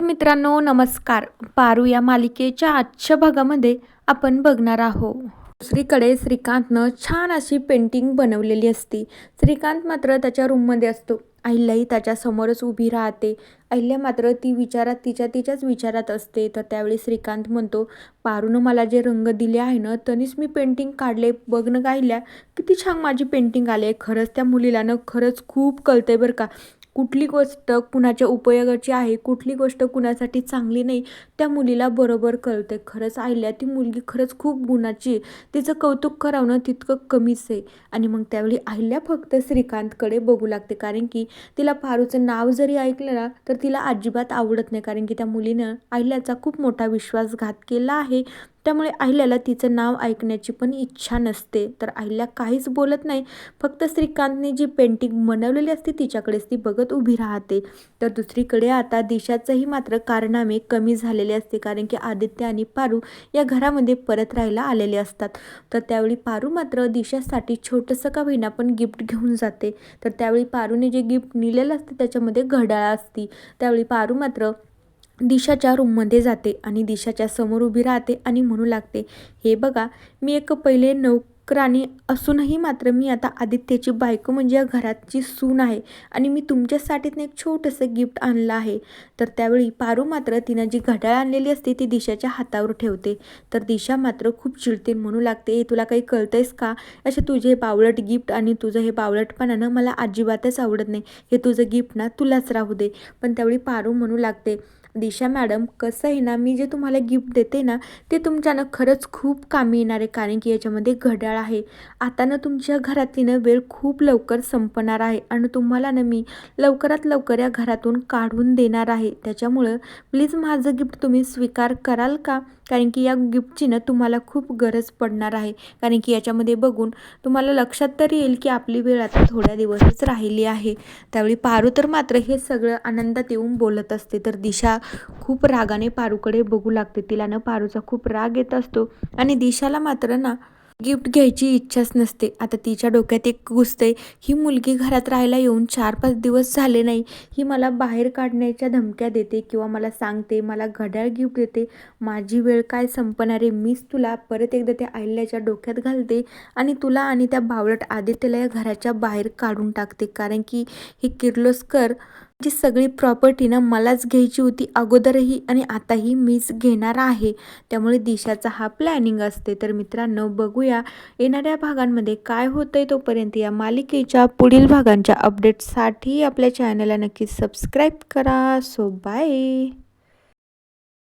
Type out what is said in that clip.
मित्रांनो नमस्कार. पारू या मालिकेच्या आजच्या भागामध्ये आपण बघणार आहोत. दुसरीकडे श्रीकांतनं छान अशी पेंटिंग बनवलेली असते. श्रीकांत मात्र त्याच्या रूममध्ये असतो. अहिल्याही त्याच्या समोरच उभी राहते. अहिल्या मात्र तिच्याच विचारात असते. तर त्यावेळी श्रीकांत म्हणतो, पारूनं मला जे रंग दिले आहे ना त्यांनीच मी पेंटिंग काढले. बघ ना अहिल्या, किती छान माझी पेंटिंग आली आहे. खरंच त्या मुलीला ना खरंच खूप कळतंय बरं का. कुठली गोष्ट कुणाच्या उपयोगाची आहे, कुठली गोष्ट कुणासाठी चांगली नाही, त्या मुलीला बरोबर कळते. खरंच अहिल्या ती मुलगी खरंच खूप गुणाची आहे. तिचं कौतुक करावं तितकं कमीच आहे. आणि मग त्यावेळी अहिल्या फक्त श्रीकांतकडे बघू लागते, कारण की तिला पारूचं नाव जरी ऐकलं ना तर तिला अजिबात आवडत नाही, कारण की त्या मुलीनं अहिल्याचा खूप मोठा विश्वासघात केला आहे. त्यामुळे अहिल्याला तिचं नाव ऐकण्याची पण इच्छा नसते. तर अहिल्या काहीच बोलत नाही, फक्त श्रीकांतने जी पेंटिंग बनवलेली असते तिच्याकडेच ती बघत उभी राहते. तर दुसरीकडे आता दिशाचंही मात्र कारनामे कमी झालेले असते, कारण की आदित्य आणि पारू या घरामध्ये परत राहायला आलेले असतात. तर त्यावेळी पारू मात्र दिशासाठी छोटंसं का होईना पण गिफ्ट घेऊन जाते. तर त्यावेळी पारूने जे गिफ्ट नेलेलं असते त्याच्यामध्ये घड्याळ असती. त्यावेळी पारू मात्र दिशाच्या रूममध्ये जाते आणि दिशाच्या समोर उभी राहते आणि म्हणू लागते, हे बघा, मी एक पहिले नोकरानी असूनही मात्र मी आता आदित्यची बायको म्हणजे या घराची सून आहे आणि मी तुमच्यासाठीच एक छोटंसं गिफ्ट आणलं आहे. तर त्यावेळी पारू मात्र तिनं जी घड्याळ आणलेली असते ती दिशाच्या हातावर ठेवते. तर दिशा मात्र खूप चिडते, म्हणू लागते, तुला काही कळतंयस का? असे तुझे हे बावळट गिफ्ट आणि तुझं हे बावळटपणानं मला अजिबातच आवडत नाही. हे तुझं गिफ्ट ना तुलाच राहू दे. पण त्यावेळी पारू म्हणू लागते, दिशा मॅडम, कसं आहे ना, मी जे तुम्हाला गिफ्ट देते ना ते तुमच्यानं खरंच खूप कामी येणार आहे, कारण की याच्यामध्ये घड्याळ आहे. आता ना तुमच्या घरातली ना वेळ खूप लवकर संपणार आहे आणि तुम्हाला ना मी लवकरात लवकर या घरातून काढून देणार आहे. त्याच्यामुळं प्लीज माझं गिफ्ट तुम्ही स्वीकार कराल का? कारण की या गिफ्टची ना तुम्हाला खूप गरज पडणार आहे, कारण की याच्यामध्ये बघून तुम्हाला लक्षात तरी येईल की आपली वेळ आता थोड्या दिवसच राहिली आहे. त्यावेळी पारू तर मात्र हे सगळं आनंदात येऊन बोलत असते. तर दिशा खूप रागाने पारूकडे बघू लागते. तिला ना पारूचा खूप राग येत असतो आणि दिशाला मात्र ना गिफ्ट घ्यायची इच्छाच नसते. आता तिच्या डोक्यात एक घुसते, ही मुलगी घरात राहायला येऊन 4-5 दिवस झाले नाही, ही मला बाहेर काढण्याच्या धमक्या देते किंवा मला सांगते, मला घड्याळ गिफ्ट देते. माझी वेळ काय संपणार आहे? मीच तुला परत एकदा त्या अहिल्याच्या डोक्यात घालते आणि तुला आणि त्या बावळट आदित्यला या घराच्या बाहेर काढून टाकते, कारण की हे किर्लोस्कर जी सगळी प्रॉपर्टी ना मलाच घ्यायची होती अगोदरही आणि आताही मीच घेणार आहे. त्यामुळे दिशाचा हा प्लॅनिंग असते. तर मित्रांनो, बघूया येणाऱ्या भागांमध्ये काय होतंय. तोपर्यंत या मालिकेच्या पुढील भागांच्या अपडेट्ससाठी आपल्या चॅनलला नक्की सबस्क्राईब करा. So bye.